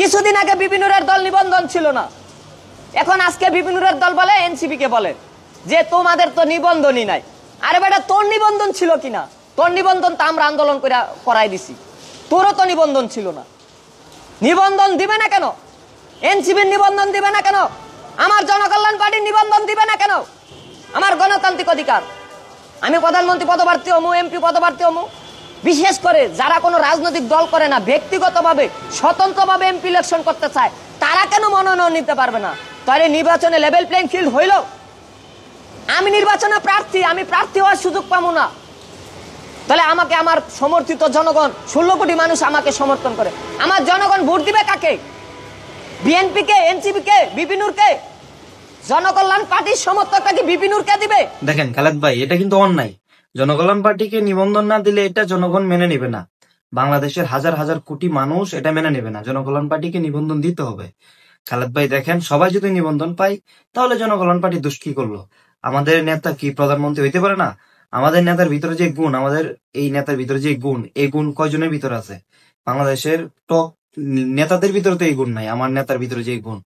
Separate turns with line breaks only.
কিছুদিন আগে বিপিনুরের দল নিবন্ধন ছিল না, এখন আজকে বিপিনুরের দল বলে এনসিপি কে বলে যে তোমাদের তো নিবন্ধনই নাই। আরে বেটা, তোর নিবন্ধন ছিল কিনা? তোর নিবন্ধন তো আমরা আন্দোলন করে করাই দিছি, তোরও তো নিবন্ধন ছিল না। নিবন্ধন দিবে না কেন? এনসিপির নিবন্ধন দিবে না কেন? আমার জনকল্যাণ পার্টির নিবন্ধন দিবে না কেন? আমার গণতান্ত্রিক অধিকার। আমি প্রধানমন্ত্রী পদপ্রার্থী হমু, এমপি পদপ্রার্থী হমু। বিশেষ করে যারা কোনো রাজনৈতিক দল করে না, ব্যক্তিগতভাবে স্বতন্ত্রভাবে এমপি ইলেকশন করতে চায়, তারা কেন মনোনয়ন নিতে পারবে না? তাহলে নির্বাচনে লেভেল প্লেইং ফিল্ড হইল। আমি নির্বাচনে প্রার্থী, আমি প্রার্থী হওয়ার সুযোগ পাবো না, তাহলে আমাকে আমার সমর্থিত জনগণ 16 কোটি মানুষ আমাকে সমর্থন করে, আমার জনগণ ভোট দিবে কাকে? বিএনপি কে, এনসিপি কে, বিপিনুর কে? জনকল্যাণ পার্টির সমর্থকটা কি বিপিনুর কে দিবে?
দেখেন খালেদ ভাই, এটা কিন্তু অন্যায়। জনকল্যাণ পার্টিকে নিবন্ধন না দিলে এটা জনগণ মেনে নেবে না। বাংলাদেশের হাজার হাজার কোটি মানুষ এটা মেনে নেবে না। জনকল্যাণ পার্টিকে নিবন্ধন দিতে হবে। খালেদ ভাই দেখেন, সবাই যদি নিবন্ধন পায় তাহলে জনকল্যাণ পার্টি দোষ কি করলো? আমাদের নেতা কি প্রধানমন্ত্রী হইতে পারে না? আমাদের নেতার ভিতরে যে গুণ, আমাদের এই নেতার ভিতরে যে গুণ, এই গুণ কয়জনের ভিতরে আছে? বাংলাদেশের টপ নেতাদের ভিতরে তো এই গুণ নাই, আমার নেতার ভিতরে যে গুণ।